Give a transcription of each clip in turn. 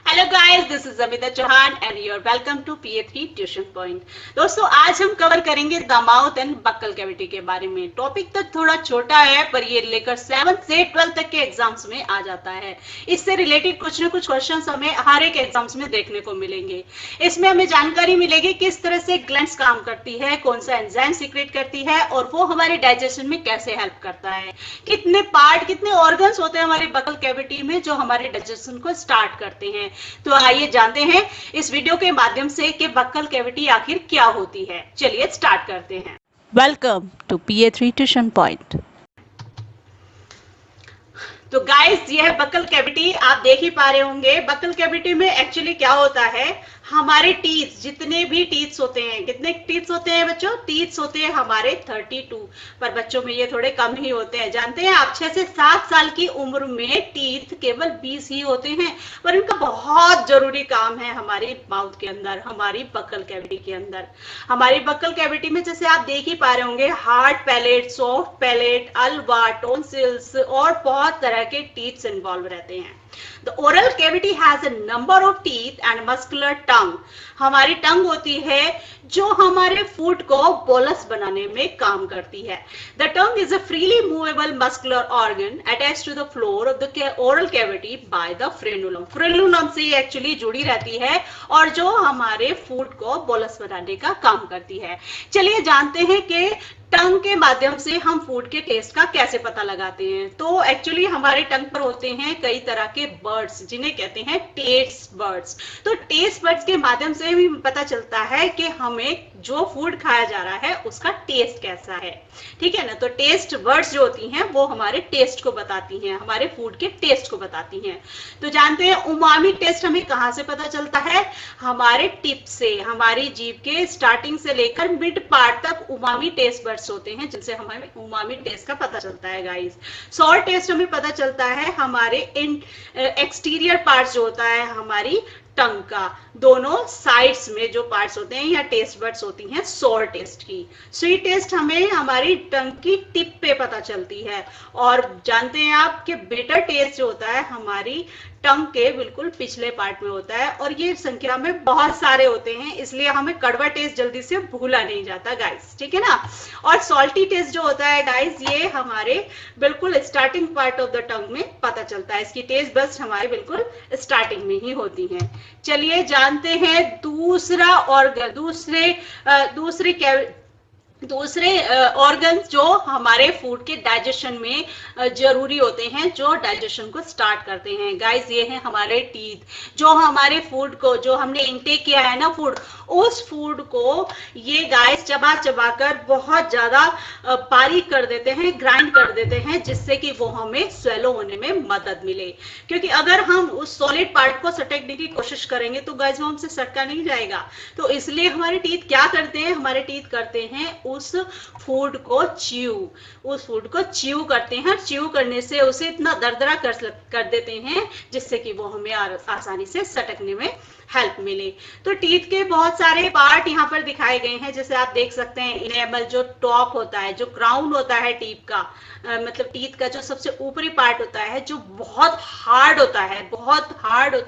Hello guys, this is Amita Chauhan and you are welcome to PA3 tuition point. दोस्तों, आज हम cover करेंगे the mouth and buccal cavity के बारे में। टॉपिक तो थोड़ा छोटा है पर ये लेकर 7th से 12th तक के एग्जाम्स में आ जाता है। इससे रिलेटेड कुछ ना कुछ क्वेश्चंस हमें हर एक एग्जाम्स में देखने को मिलेंगे। इसमें हमें जानकारी मिलेगी किस तरह से ग्लैंड्स काम करती है, कौन सा एंजाइम सीक्रेट करती है और वो हमारे डाइजेशन में कैसे हेल्प करता है, कितने पार्ट, कितने ऑर्गन्स होते हैं हमारे बक्कल कैविटी में जो हमारे डाइजेशन को स्टार्ट करते हैं। तो आइए जानते हैं इस वीडियो के माध्यम से कि बक्कल कैविटी आखिर क्या होती है। चलिए स्टार्ट करते हैं। Welcome to PA3 tuition point. तो गाइस, ये है बक्कल कैविटी। आप देख ही पा रहे होंगे बक्कल कैविटी में एक्चुअली क्या होता है, हमारे टीथ, जितने भी टीथ्स होते हैं, कितने टीथ्स होते हैं बच्चों? टीथ्स होते हैं हमारे 32, पर बच्चों में ये थोड़े कम ही होते हैं। जानते हैं आप, 6 से 7 साल की उम्र में टीथ केवल 20 ही होते हैं, पर इनका बहुत जरूरी काम है हमारी माउथ के अंदर, हमारी बक्कल कैविटी के अंदर। हमारी बक्कल कैविटी में जैसे आप देख ही पा रहे होंगे, hard palate, soft palate, Alva, tonsils और बहुत तरह के टीथ्स इन्वॉल्व रहते हैं। The oral cavity has a number of teeth and muscular tongue. हमारी टंग होती है जो हमारे फूड को बोलस बनाने में काम करती है। The tongue is a freely movable muscular organ attached to the floor of the oral cavity by the frenulum. Frenulum से एक्चुअली जुड़ी रहती है और जो हमारे फूड को बोलस बनाने का काम करती है। चलिए जानते हैं कि टंग के माध्यम से हम फूड के टेस्ट का कैसे पता लगाते हैं। तो एक्चुअली हमारे टंग पर होते हैं कई तरह के बर्ड्स जिन्हें कहते हैं टेस्ट बर्ड्स। तो टेस्ट बर्ड्स के माध्यम से भी पता चलता है कि हमें जो फूड खाया जा रहा है उसका टेस्ट कैसा है। ठीक है ना? तो टेस्ट बर्ड्स जो होती हैं वो हमारे टेस्ट को बताती हैं, हमारे फूड के टेस्ट को बताती हैं। तो जानते हैं उमामी टेस्ट हमें कहां से पता चलता है? हमारे टिप से, हमारी जीभ के स्टार्टिंग से लेकर मिड पार्ट तक उमामी टेस्ट बर्ड्स होते हैं जिनसे हमें उमामी टेस्ट का पता चलता है गाइस। सॉल्ट टेस्ट हमें पता चलता है हमारे एक्सटीरियर पार्ट जो होता है हमारी टंग का, दोनों साइड्स में जो पार्ट्स होते हैं या टेस्ट बड्स होती हैं सॉर टेस्ट की। स्वीट टेस्ट हमें हमारी टंग की टिप पे पता चलती है। और जानते हैं आप कि बिटर टेस्ट जो होता है हमारी टंग के बिल्कुल पिछले पार्ट में होता है और ये संख्या में बहुत सारे होते हैं, इसलिए हमें कड़वा टेस्ट जल्दी से भूला नहीं जाता गाइस। ठीक है ना? और सॉल्टी टेस्ट जो होता है गाइस, ये हमारे बिल्कुल starting part of the tongue में पता चलता है। इसकी टेस्ट बस हमारे बिल्कुल स्टार्टिंग में ही होती है। चलिए जानते हैं दूसरा ऑर्गन, दूसरे ऑर्गन्स जो हमारे फूड के डाइजेशन में जरूरी होते हैं, जो डाइजेशन को स्टार्ट करते हैं। गाइस, ये है हमारे टीथ, जो हमारे फूड को, जो हमने इंटेक किया है ना फूड, उस फूड को ये गाइस चबा चबा कर बहुत ज्यादा बारीक कर देते हैं, ग्राइंड कर देते हैं, जिससे कि वो हमें स्वेलो होने में मदद मिले। क्योंकि अगर हम उस सॉलिड पार्ट को सटकने की कोशिश करेंगे तो गाइस वो हमसे सटका नहीं जाएगा। तो इसलिए हमारे टीथ क्या करते हैं? हमारे टीथ करते हैं उस फूड को च्यू करते हैं। च्यू करने से उसे इतना दरदरा कर देते हैं जिससे कि वो हमें आसानी से सटकने में हेल्प मिले। तो टीथ के बहुत सारे पार्ट यहाँ पर दिखाए गए हैं। जैसे आप देख सकते हैं इनेमल जो टॉप होता है, जो क्राउन होता है टीथ का, मतलब टीथ का जो सबसे ऊपरी पार्ट होता है जो बहुत हार्ड होता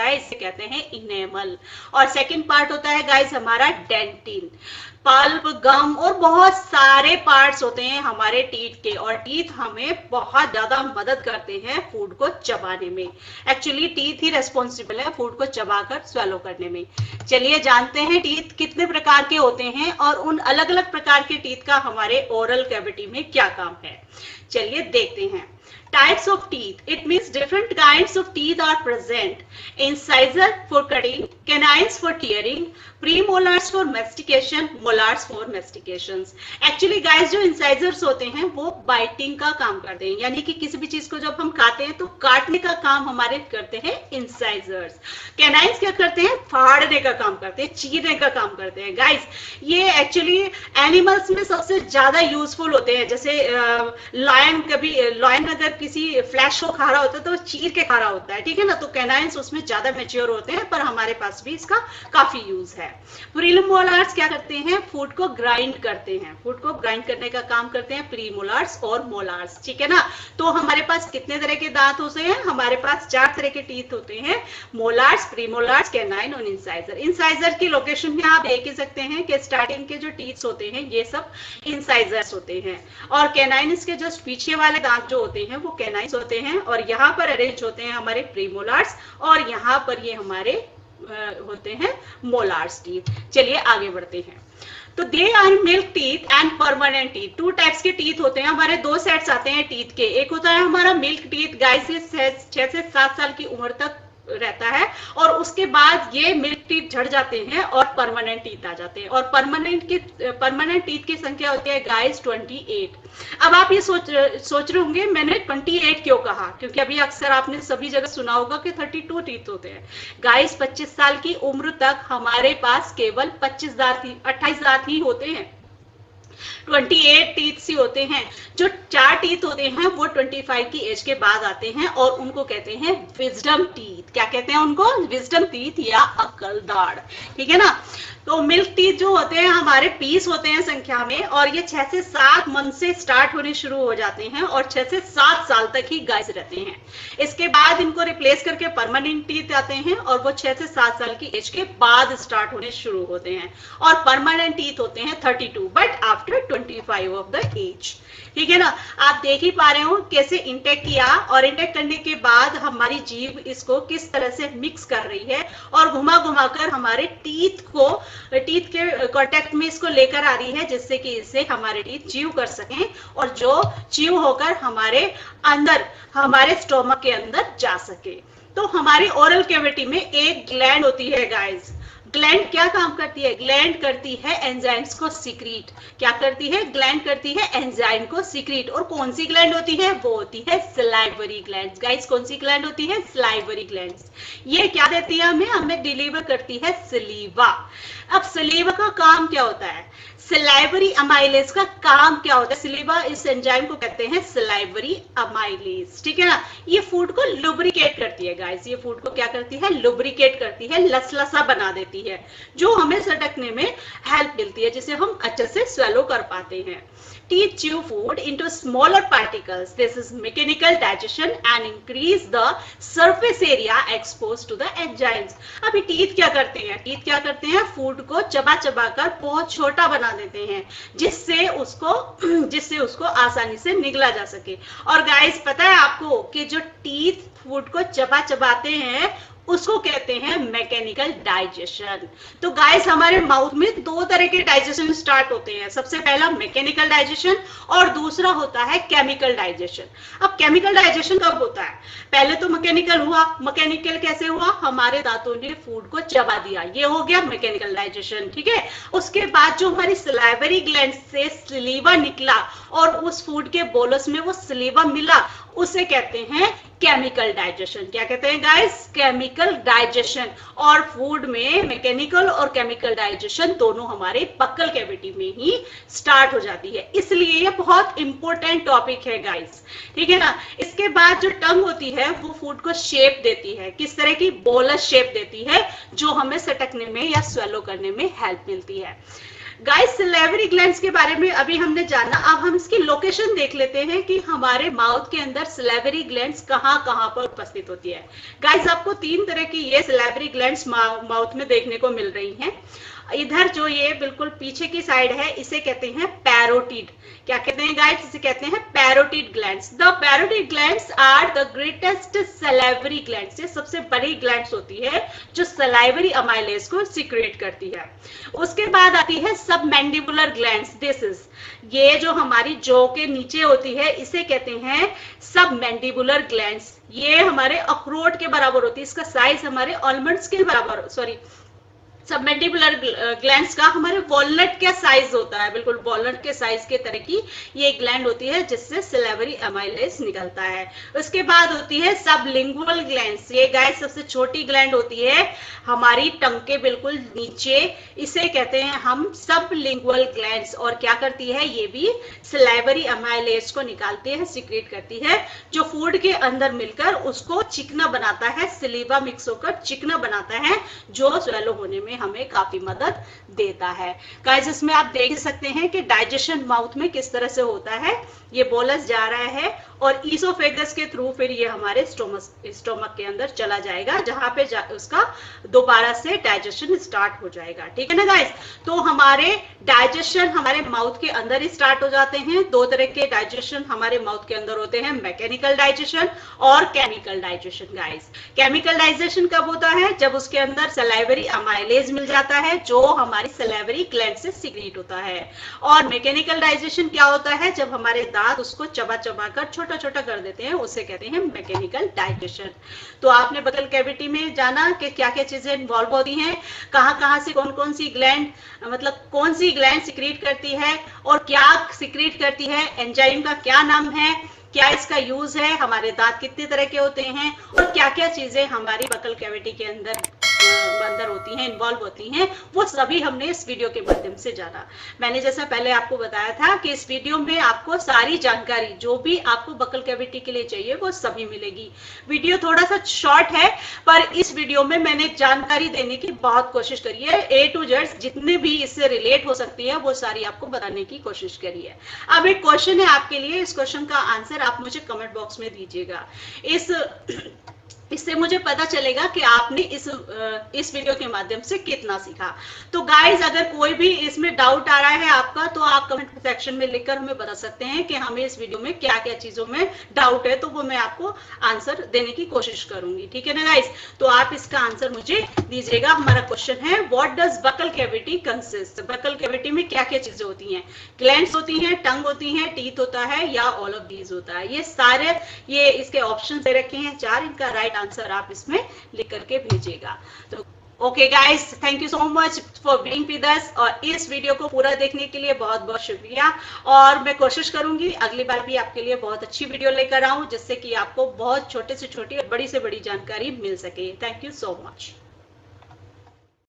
है, इसे कहते हैं इनेमल। और सेकंड पार्ट होता है गाइस हमारा डेंटिन, पल्प, गम और बहुत सारे पार्ट्स होते हैं हमारे टीथ के। और टीथ हमें बहुत ज्यादा मदद करते हैं फूड को चबाने में। एक्चुअली टीथ ही रेस्पॉन्सिबल है फूड को चबाकर स्वेलो करने में। चलिए जानते हैं टीथ कितने प्रकार के होते हैं और उन अलग अलग प्रकार के टीथ का हमारे ओरल कैविटी में क्या काम है। चलिए देखते हैं। Types of teeth. It means different kinds of teeth are present. Incisor for cutting, canines for tearing, premolars for mastication, molars for mastications. Actually guys, जो incisors होते हैं वो biting का काम करते हैं, यानी कि किसी भी चीज को जब हम खाते हैं तो काटने का काम हमारे करते हैं incisors. Canines क्या करते हैं? फाड़ने का काम करते हैं, चीरने का काम करते हैं। गाइस, ये एक्चुअली एनिमल्स में सबसे ज्यादा यूजफुल होते हैं। जैसे लॉयन अगर किसी फ्लैश को खा रहा होता है तो चीर के खा रहा होता है। ठीक है ना? तो कैनाइन्स उसमें ज्यादा मैच्योर होते हैं, पर हमारे पास भी इसका काफी यूज है। प्रीमोलार्स क्या करते हैं? फूड को ग्राइंड करते हैं, फूड को ग्राइंड करने का काम करते हैं प्रीमोलार्स और मोलार्स। ठीक है ना? तो हमारे पास कितने तरह के दांत होते हैं? हमारे पास 4 तरह के टीथ होते हैं। मोलार्स प्रीमोलार्स, कैनाइन और इंसाइजर। इंसाइजर की लोकेशन में आप देख ही सकते हैं कि स्टार्टिंग के जो टीथ्स होते हैं ये सब इंसाइजर्स होते हैं, और कैनाइन्स के जस्ट पीछे वाले दांत जो होते हैं वो कैनाइन्स होते हैं, और यहाँ पर अरेंज होते हैं हमारे प्रीमोलार्स, और यहाँ पर ये हमारे होते हैं मोलार्स टीथ। चलिए आगे बढ़ते हैं। तो they are milk teeth and permanent teeth. Two types के टीथ होते हैं हमारे, दो सेट्स आते हैं टीथ के। एक होता है हमारा मिल्क टीथ, गाय से 6 से 7 साल की उम्र तक रहता है, और उसके बाद ये मिल्क टीथ झड़ जाते हैं और परमानेंट टीथ आ जाते हैं, और परमानेंट टीथ की संख्या होती है गाइस 28। अब आप ये सोच रहे होंगे मैंने 28 क्यों कहा, क्योंकि अभी अक्सर आपने सभी जगह सुना होगा कि 32 टीथ होते हैं। गाइस 25 साल की उम्र तक हमारे पास केवल 28 दांत ही होते हैं, 28 टीथ ही होते हैं। जो 4 टीथ होते हैं वो 25 की एज के बाद आते हैं, और उनको कहते हैं विजडम टीथ। क्या कहते हैं उनको? विजडम टीथ या अक्ल दाढ़, ठीक है ना। तो मिल्क टीथ जो होते हैं हमारे 20 होते हैं संख्या में, और ये 6 से 7 मंथ से स्टार्ट होने शुरू हो जाते हैं, और 6 से 7 साल तक ही गाइस रहते हैं। इसके बाद इनको रिप्लेस करके परमानेंट टीथ आते हैं, और वो 6 से 7 साल की एज के बाद स्टार्ट होने शुरू होते हैं, और परमानेंट टीथ होते हैं 32 but after 25 of the age, ठीक है ना। आप देख ही पा रहे हो कैसे इंटेक किया, और इंटेक करने के बाद हमारी जीभ इसको किस तरह से मिक्स कर रही है, और घुमा घुमा कर हमारे टीथ के कांटेक्ट में इसको लेकर आ रही है, जिससे कि इससे हमारे टीथ च्यू कर सकें, और जो च्यू होकर हमारे स्टोमक के अंदर जा सके। तो हमारी ओरल कैविटी में एक ग्लैंड होती है गाइस। ग्लैंड क्या काम करती है? ग्लैंड करती है एंजाइम्स को सीक्रेट। क्या करती है? ग्लैंड करती है एंजाइम को सीक्रेट। और कौन सी ग्लैंड होती है? वो होती है सलाइवरी ग्लैंड्स। गाइस कौन सी ग्लैंड होती है? Salivary glands. ये क्या देती है हमें डिलीवर करती है सलीवा। अब सलीवा का काम क्या होता है? सलाइवरी अमाइलेज का काम क्या होता है? सलीवा इस एंजाइम को कहते हैं सलाइवरी अमाइलेज, ठीक है ना। ये फूड को लुब्रिकेट करती है गाइस। ये फूड को क्या करती है? लुब्रिकेट करती है, लसलसा बना देती है, जो हमें सटकने में हेल्प मिलती है, जिसे हम अच्छे से स्वेलो कर पाते हैं। Teeth chew food into smaller particles. This is mechanical digestion and increase the surface area exposed to the enzymes. अभी टीथ क्या करते हैं? टीथ क्या करते हैं? फूड को चबा चबा कर बहुत छोटा बना देते हैं, जिससे उसको आसानी से निगला जा सके। और गाइस पता है आपको कि जो टीथ फूड को चबाते हैं उसको कहते हैं मैकेनिकल डाइजेशन। तो गाइस हमारे माउथ में 2 तरह के डाइजेशन स्टार्ट होते हैं। सबसे पहला मैकेनिकल डाइजेशन, और दूसरा होता है केमिकल डाइजेशन। अब केमिकल डाइजेशन कब होता है? पहले तो मैकेनिकल हुआ। मैकेनिकल कैसे हुआ? हमारे दांतों ने फूड को चबा दिया, ये हो गया मैकेनिकल डाइजेशन, ठीक है। उसके बाद जो हमारी सलाइवरी ग्लैंड से सलीवा निकला और उस फूड के बोलस में वो सलीवा मिला, उसे कहते हैं केमिकल डाइजेशन। क्या कहते हैं गाइस? Chemical digestion. और फूड में मैकेनिकल और केमिकल डाइजेशन दोनों हमारे बक्कल कैविटी में ही स्टार्ट हो जाती है, इसलिए ये बहुत इंपॉर्टेंट टॉपिक है गाइस, ठीक है ना। इसके बाद जो टंग होती है वो फूड को शेप देती है। किस तरह की? बोलस शेप देती है, जो हमें सटकने में या स्वेलो करने में हेल्प मिलती है। गाइस सलाइवरी ग्लैंड्स के बारे में अभी हमने जाना, अब हम इसकी लोकेशन देख लेते हैं कि हमारे माउथ के अंदर सलाइवरी ग्लैंड्स कहाँ पर उपस्थित होती है। गाइस आपको 3 तरह की ये सलाइवरी ग्लैंड्स माउथ में देखने को मिल रही हैं। इधर जो ये बिल्कुल पीछे की साइड है, इसे कहते हैं पैरोटिड। क्या कहते हैं गाइस? इसे कहते हैं parotid glands. The parotid glands are the greatest salivary glands. ये सबसे बड़ी ग्लैंड्स होती है जो सलाइवरी अमाइलेज को सीक्रेट करती है। उसके बाद आती है सबमैंडिबुलर ग्लैंड्स। दिस इज, ये जो हमारी जॉ के नीचे होती है, इसे कहते हैं सबमैंडिबुलर ग्लैंड्स। ये हमारे अखरोट के बराबर होती है, इसका साइज हमारे आलमंड्स के बराबर, सबमैंडिबुलर ग्लैंड्स का हमारे वॉलनट का साइज होता है, बिल्कुल वॉलनट के साइज के तरह की ये ग्लैंड होती है, जिससे सलाइवरी अमाइलेज निकलता है। उसके बाद होती है सबलिंगुअल ग्लैंड्स। ये गाइस सबसे छोटी ग्लैंड होती है हमारी टंग के बिल्कुल नीचे, इसे कहते हैं हम सबलिंगुअल ग्लैंड्स। और क्या करती है? ये भी सलाइवरी अमाइलेज को निकालती है, सीक्रेट करती है, जो फूड के अंदर मिलकर उसको चिकना बनाता है, सलीवा मिक्स होकर चिकना बनाता है, जो स्वेलो होने में में हमें काफी मदद देता है। गाइस इसमें आप देख सकते हैं कि डाइजेशन माउथ में किस तरह से होता है, ये बोलस जा रहा है और ईसोफेगस के थ्रू फिर ये हमारे स्टोमक के अंदर चला जाएगा, जहां पे उसका दोबारा से डाइजेशन स्टार्ट हो जाएगा। ठीक है ना गाइस, तो हमारे डाइजेशन हमारे माउथ के अंदर ही स्टार्ट हो जाते हैं। दो तरह के डाइजेशन हमारे माउथ के अंदर होते हैं, मैकेनिकल डाइजेशन और chemical digestion. Guys chemical digestion कब होता है, जब उसके अंदर सलाइवरी अमाइलेज मिल जाता है जो हमारी सलाइवरी ग्लैंड से सीक्रेट होता है। और मैकेनिकल डाइजेशन क्या होता है, जब हमारे दांत उसको चबा चबा कर छोटा छोटा कर देते हैं, उसे कहते हैं मैकेनिकल डाइजेशन। तो आपने बकल कैविटी में जाना कि क्या क्या चीजें इन्वॉल्व होती हैं, कहां कहां से कौन कौन सी ग्लैंड, मतलब कौन सी ग्लैंड सीक्रेट करती है और क्या सीक्रेट करती है, एंजाइम का क्या नाम है, क्या इसका यूज है, हमारे दांत कितने तरह के होते हैं और क्या क्या चीजें हमारी बकल कैविटी के अंदर होती हैं, इन्वॉल्व होती हैं, वो सभी हमने इस वीडियो के माध्यम से जाना। मैंने जैसा पहले आपको बताया था कि इस वीडियो में आपको सारी जानकारी जो भी आपको बकल कैविटी के लिए चाहिए वो सभी मिलेगी। वीडियो थोड़ा सा शॉर्ट है पर इस वीडियो में मैंने जानकारी देने की बहुत कोशिश करी है, ए टू जेड जितने भी इससे रिलेट हो सकती है वो सारी आपको बताने की कोशिश करी है। अब एक क्वेश्चन है आपके लिए, इस क्वेश्चन का आंसर आप मुझे कमेंट बॉक्स में दीजिएगा। इससे मुझे पता चलेगा कि आपने इस वीडियो के माध्यम से कितना सीखा। तो गाइज अगर कोई भी इसमें डाउट आ रहा है आपका, तो आप कमेंट सेक्शन में लिखकर हमें बता सकते हैं कि हमें इस वीडियो में क्या क्या चीजों में डाउट है, तो वो मैं आपको आंसर देने की कोशिश करूंगी। ठीक है ना गाइज, तो आप इसका आंसर मुझे दीजिएगा। हमारा क्वेश्चन है what does buccal cavity consist, buccal cavity में क्या क्या चीजें होती हैं, ग्लैंड्स होती हैं, टंग होती हैं, टीथ होता है या ऑल ऑफ दीज होता है। ये सारे ये इसके ऑप्शन दे रखे हैं 4, इनका राइट आंसर आप इसमें लिख करके भेजिएगा। तो okay guys, thank you so much for being with us, और इस वीडियो को पूरा देखने के लिए बहुत बहुत शुक्रिया। और मैं कोशिश करूंगी अगली बार भी आपके लिए बहुत अच्छी वीडियो लेकर आऊं, जिससे कि आपको बहुत छोटे से छोटी और बड़ी से बड़ी जानकारी मिल सके। Thank you so much.